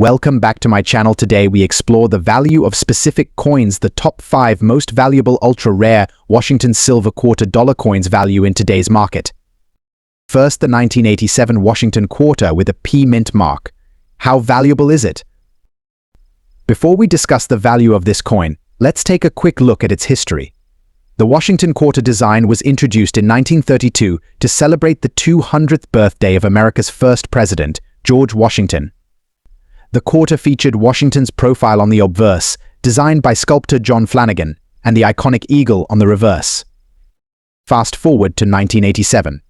Welcome back to my channel. Today we explore the value of specific coins, the top 5 most valuable ultra-rare Washington silver quarter dollar coins value in today's market. First, the 1987 Washington quarter with a P mint mark. How valuable is it? Before we discuss the value of this coin, let's take a quick look at its history. The Washington quarter design was introduced in 1932 to celebrate the 200th birthday of America's first president, George Washington. The quarter featured Washington's profile on the obverse, designed by sculptor John Flanagan, and the iconic eagle on the reverse. Fast forward to 1987.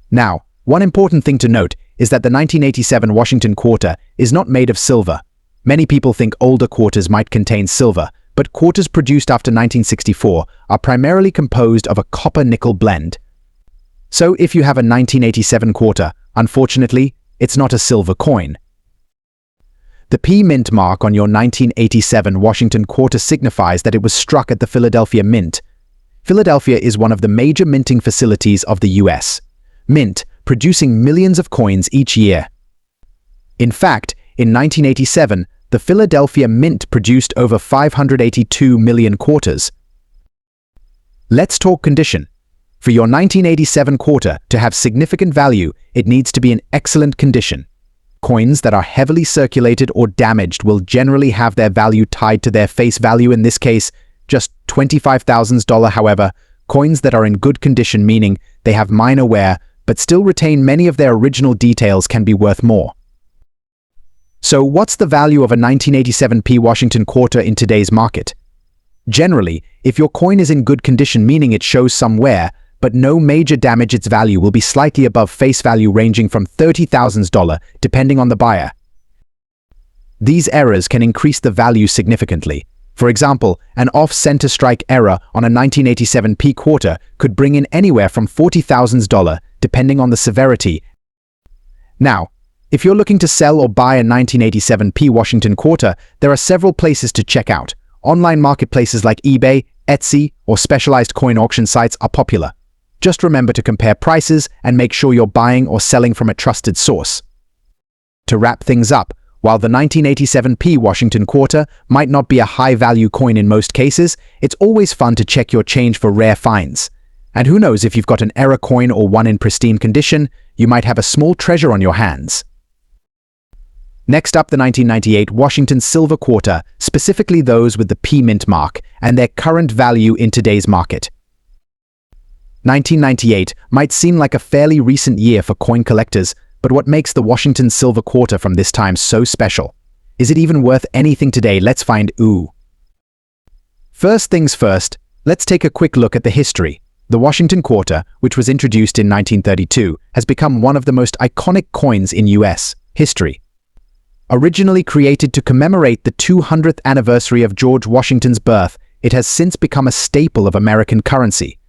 Now, one important thing to note is that the 1987 Washington quarter is not made of silver. Many people think older quarters might contain silver, but quarters produced after 1964 are primarily composed of a copper-nickel blend. So if you have a 1987 quarter, unfortunately, it's not a silver coin. The P mint mark on your 1987 Washington quarter signifies that it was struck at the Philadelphia Mint. Philadelphia is one of the major minting facilities of the US. Mint, producing millions of coins each year. In fact, in 1987, the Philadelphia Mint produced over 582 million quarters. Let's talk condition. For your 1987 quarter to have significant value, it needs to be in excellent condition. Coins that are heavily circulated or damaged will generally have their value tied to their face value, in this case, just $25,000. However, coins that are in good condition, meaning they have minor wear but still retain many of their original details, can be worth more. So what's the value of a 1987 P Washington quarter in today's market? Generally, if your coin is in good condition, meaning it shows some wear, but no major damage, its value will be slightly above face value, ranging from $30,000 depending on the buyer. These errors can increase the value significantly. For example, an off-center strike error on a 1987 P quarter could bring in anywhere from $40,000 depending on the severity. Now, if you're looking to sell or buy a 1987 P Washington quarter, there are several places to check out. Online marketplaces like eBay, Etsy, or specialized coin auction sites are popular. Just remember to compare prices and make sure you're buying or selling from a trusted source. To wrap things up, while the 1987 P Washington quarter might not be a high-value coin in most cases, it's always fun to check your change for rare finds. And who knows, if you've got an error coin or one in pristine condition, you might have a small treasure on your hands. Next up, the 1998 Washington silver quarter, specifically those with the P mint mark, and their current value in today's market. 1998 might seem like a fairly recent year for coin collectors, but what makes the Washington silver quarter from this time so special? Is it even worth anything today? Let's find out. First things first, let's take a quick look at the history. The Washington quarter, which was introduced in 1932, has become one of the most iconic coins in US history. Originally created to commemorate the 200th anniversary of George Washington's birth, it has since become a staple of American currency.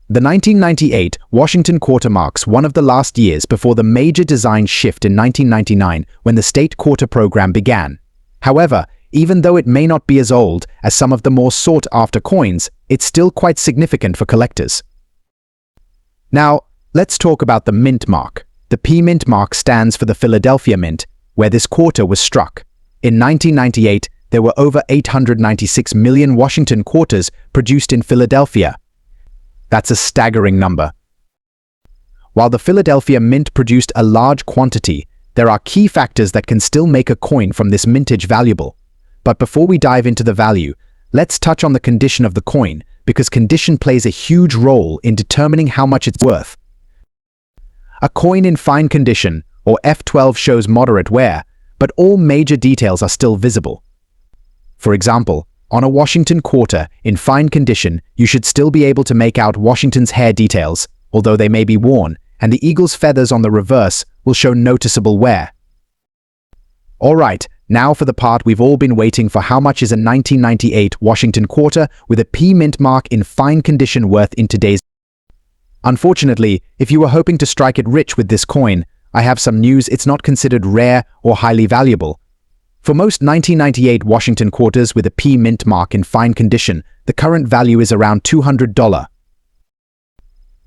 The 1998 Washington quarter marks one of the last years before the major design shift in 1999, when the state quarter program began. However, even though it may not be as old as some of the more sought-after coins, it's still quite significant for collectors. Now, let's talk about the mint mark. The P mint mark stands for the Philadelphia Mint, where this quarter was struck. In 1998, there were over 896 million Washington quarters produced in Philadelphia. That's a staggering number. While the Philadelphia Mint produced a large quantity, there are key factors that can still make a coin from this mintage valuable. But before we dive into the value, let's touch on the condition of the coin, because condition plays a huge role in determining how much it's worth. A coin in fine condition, or F12, shows moderate wear, but all major details are still visible. For example, on a Washington quarter in fine condition, you should still be able to make out Washington's hair details, although they may be worn, and the eagle's feathers on the reverse will show noticeable wear. Alright, now for the part we've all been waiting for: how much is a 1998 Washington quarter with a P mint mark in fine condition worth in today's? Unfortunately, if you were hoping to strike it rich with this coin, I have some news: it's not considered rare or highly valuable. For most 1998 Washington quarters with a P mint mark in fine condition, the current value is around $200.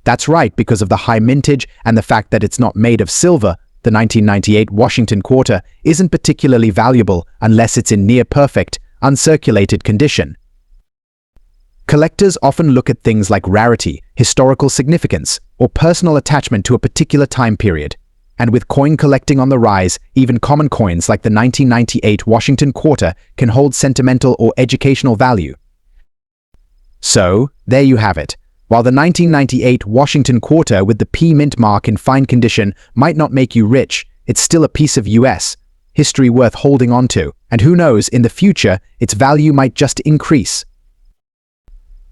That's right, because of the high mintage and the fact that it's not made of silver, the 1998 Washington quarter isn't particularly valuable unless it's in near-perfect, uncirculated condition. Collectors often look at things like rarity, historical significance, or personal attachment to a particular time period. And with coin collecting on the rise, even common coins like the 1998 Washington quarter can hold sentimental or educational value. So, there you have it. While the 1998 Washington quarter with the P mint mark in fine condition might not make you rich, it's still a piece of US history worth holding on to, and who knows, in the future, its value might just increase.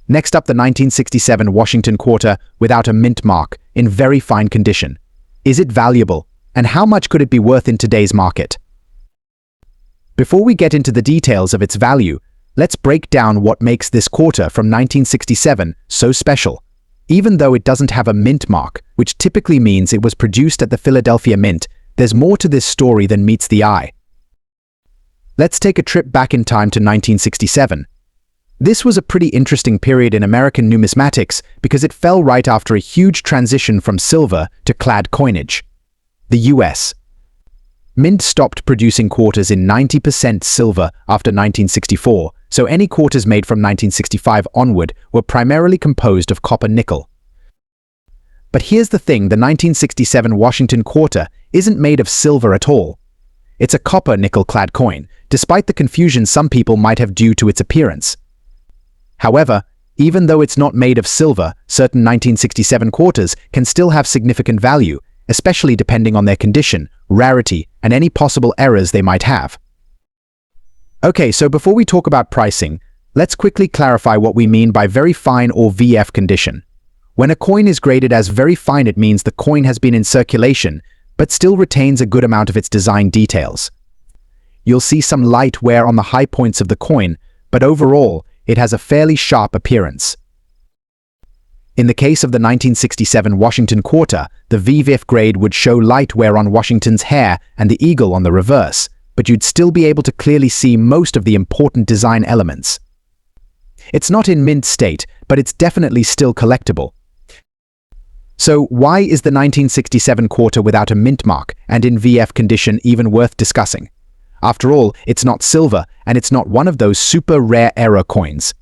Next up, the 1967 Washington quarter without a mint mark, in very fine condition. Is it valuable, and how much could it be worth in today's market? Before we get into the details of its value, let's break down what makes this quarter from 1967 so special. Even though it doesn't have a mint mark, which typically means it was produced at the Philadelphia Mint, there's more to this story than meets the eye. Let's take a trip back in time to 1967. This was a pretty interesting period in American numismatics because it fell right after a huge transition from silver to clad coinage. The US Mint stopped producing quarters in 90% silver after 1964, so any quarters made from 1965 onward were primarily composed of copper-nickel. But here's the thing, the 1967 Washington quarter isn't made of silver at all. It's a copper-nickel clad coin, despite the confusion some people might have due to its appearance. However, even though it's not made of silver, certain 1967 quarters can still have significant value, especially depending on their condition, rarity, and any possible errors they might have. Okay, so before we talk about pricing, let's quickly clarify what we mean by very fine or VF condition. When a coin is graded as very fine, it means the coin has been in circulation, but still retains a good amount of its design details. You'll see some light wear on the high points of the coin, but overall, it has a fairly sharp appearance. In the case of the 1967 Washington quarter, the VF grade would show light wear on Washington's hair and the eagle on the reverse, but you'd still be able to clearly see most of the important design elements. It's not in mint state, but it's definitely still collectible. So why is the 1967 quarter without a mint mark and in VF condition even worth discussing? After all, it's not silver, and it's not one of those super rare error coins.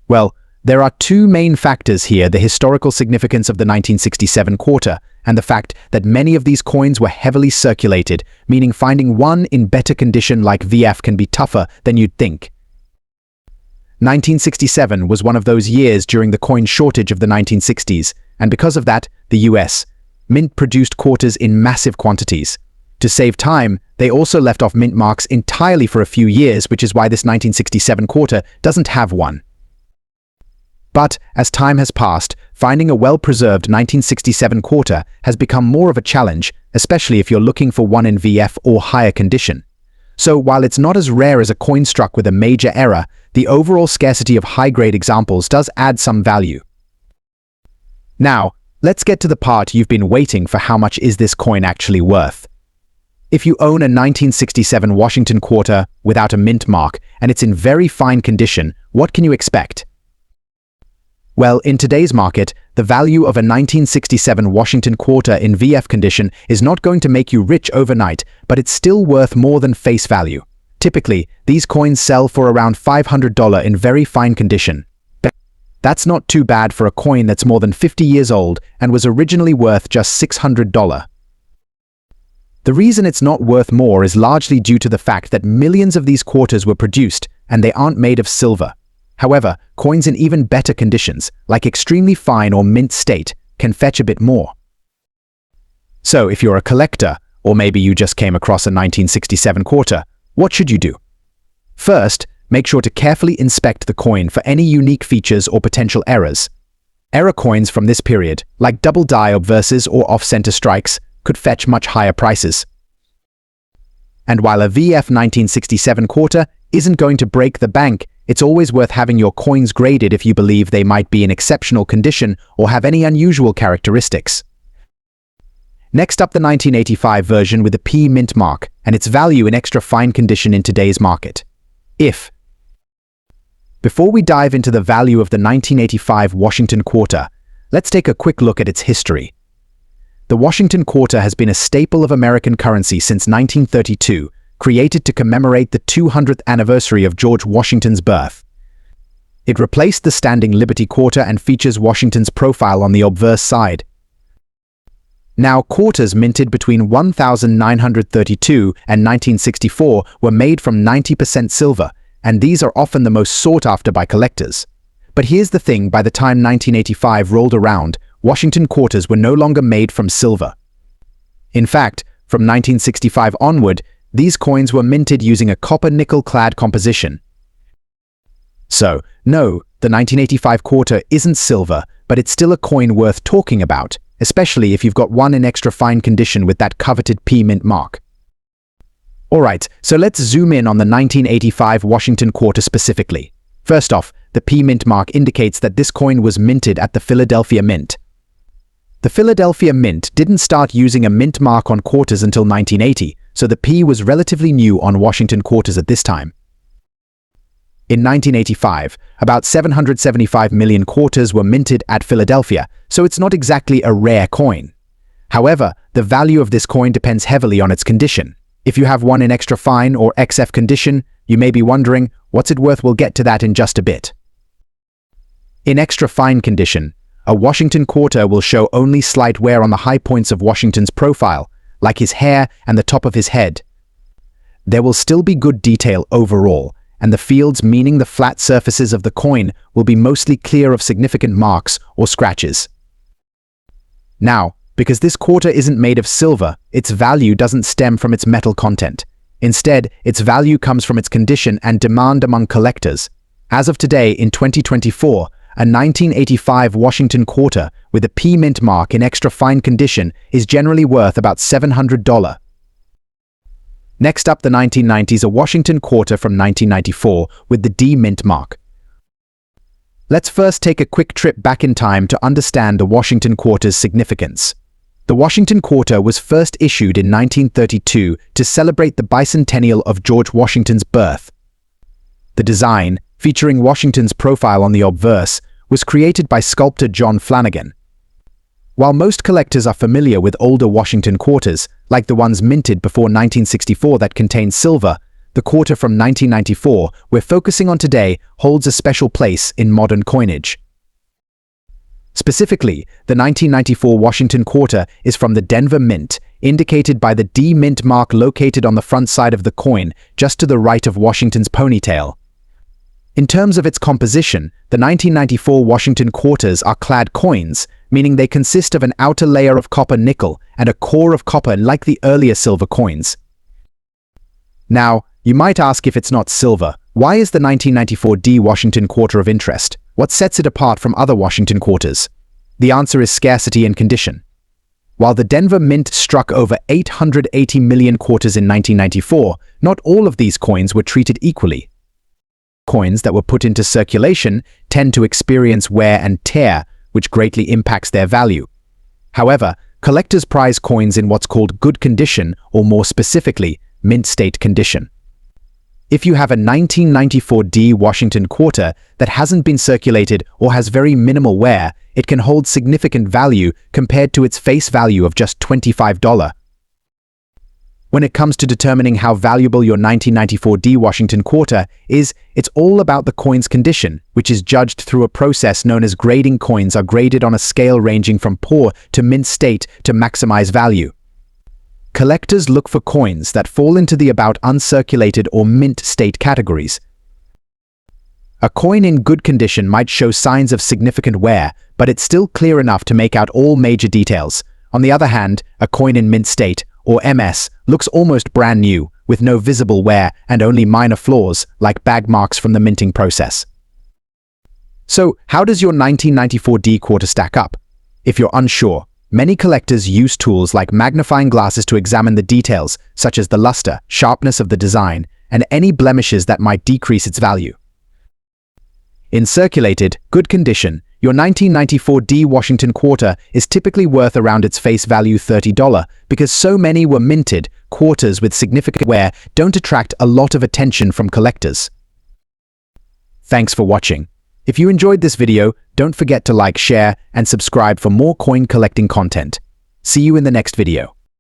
Well, there are two main factors here: the historical significance of the 1967 quarter and the fact that many of these coins were heavily circulated, meaning finding one in better condition like VF can be tougher than you'd think. 1967 was one of those years during the coin shortage of the 1960s, and because of that, the US Mint produced quarters in massive quantities. To save time, they also left off mint marks entirely for a few years, which is why this 1967 quarter doesn't have one. But as time has passed, finding a well-preserved 1967 quarter has become more of a challenge, especially if you're looking for one in VF or higher condition. So while it's not as rare as a coin struck with a major error, the overall scarcity of high-grade examples does add some value. Now, let's get to the part you've been waiting for: how much is this coin actually worth? If you own a 1967 Washington quarter without a mint mark and it's in very fine condition, what can you expect? Well, in today's market, the value of a 1967 Washington quarter in VF condition is not going to make you rich overnight, but it's still worth more than face value. Typically, these coins sell for around $500 in very fine condition. That's not too bad for a coin that's more than 50 years old and was originally worth just $600. The reason it's not worth more is largely due to the fact that millions of these quarters were produced, and they aren't made of silver. However, coins in even better conditions, like extremely fine or mint state, can fetch a bit more. So if you're a collector, or maybe you just came across a 1967 quarter, what should you do? First, make sure to carefully inspect the coin for any unique features or potential errors. Error coins from this period, like double die obverses or off-center strikes, could fetch much higher prices. And while a VF 1967 quarter isn't going to break the bank, it's always worth having your coins graded if you believe they might be in exceptional condition or have any unusual characteristics. Next up, the 1985 version with the P mint mark and its value in extra fine condition in today's market. Before we dive into the value of the 1985 Washington quarter, let's take a quick look at its history. The Washington quarter has been a staple of American currency since 1932, created to commemorate the 200th anniversary of George Washington's birth. It replaced the standing Liberty quarter and features Washington's profile on the obverse side. Now, quarters minted between 1932 and 1964 were made from 90% silver, and these are often the most sought after by collectors. But here's the thing, by the time 1985 rolled around, Washington quarters were no longer made from silver. In fact, from 1965 onward, these coins were minted using a copper-nickel-clad composition. So, no, the 1985 quarter isn't silver, but it's still a coin worth talking about, especially if you've got one in extra fine condition with that coveted P mint mark. Alright, so let's zoom in on the 1985 Washington quarter specifically. First off, the P mint mark indicates that this coin was minted at the Philadelphia Mint. The Philadelphia Mint didn't start using a mint mark on quarters until 1980, so the P was relatively new on Washington quarters at this time. In 1985, about 775 million quarters were minted at Philadelphia, so it's not exactly a rare coin. However, the value of this coin depends heavily on its condition. If you have one in extra fine or XF condition, you may be wondering, what's it worth? We'll get to that in just a bit. In extra fine condition, a Washington quarter will show only slight wear on the high points of Washington's profile, like his hair and the top of his head. There will still be good detail overall, and the fields, meaning the flat surfaces of the coin, will be mostly clear of significant marks or scratches. Now, because this quarter isn't made of silver, its value doesn't stem from its metal content. Instead, its value comes from its condition and demand among collectors. As of today, in 2024, a 1985 Washington quarter with a P mint mark in extra fine condition is generally worth about $700. Next up, the 1990s, a Washington quarter from 1994 with the D mint mark. Let's first take a quick trip back in time to understand the Washington quarter's significance. The Washington quarter was first issued in 1932 to celebrate the bicentennial of George Washington's birth. The design, featuring Washington's profile on the obverse, was created by sculptor John Flanagan. While most collectors are familiar with older Washington quarters, like the ones minted before 1964 that contain silver, the quarter from 1994 we're focusing on today holds a special place in modern coinage. Specifically, the 1994 Washington quarter is from the Denver Mint, indicated by the D mint mark located on the front side of the coin, just to the right of Washington's ponytail. In terms of its composition, the 1994 Washington quarters are clad coins, meaning they consist of an outer layer of copper nickel and a core of copper like the earlier silver coins. Now, you might ask, if it's not silver, why is the 1994 D Washington quarter of interest? What sets it apart from other Washington quarters? The answer is scarcity and condition. While the Denver Mint struck over 880 million quarters in 1994, not all of these coins were treated equally. Coins that were put into circulation tend to experience wear and tear, which greatly impacts their value. However, collectors prize coins in what's called good condition, or more specifically, mint state condition. If you have a 1994 D Washington quarter that hasn't been circulated or has very minimal wear, it can hold significant value compared to its face value of just $25. When it comes to determining how valuable your 1994 D Washington quarter is, it's all about the coin's condition, which is judged through a process known as grading. Coins are graded on a scale ranging from poor to mint state to maximize value. Collectors look for coins that fall into the about uncirculated or mint state categories. A coin in good condition might show signs of significant wear, but it's still clear enough to make out all major details. On the other hand, a coin in mint state, or MS, looks almost brand new, with no visible wear and only minor flaws, like bag marks from the minting process. So, how does your 1994 D quarter stack up? If you're unsure, many collectors use tools like magnifying glasses to examine the details, such as the luster, sharpness of the design, and any blemishes that might decrease its value. In circulated, good condition, your 1994 D Washington quarter is typically worth around its face value $30, because so many were minted. Quarters with significant wear don't attract a lot of attention from collectors. Thanks for watching. If you enjoyed this video, don't forget to like, share, and subscribe for more coin collecting content. See you in the next video.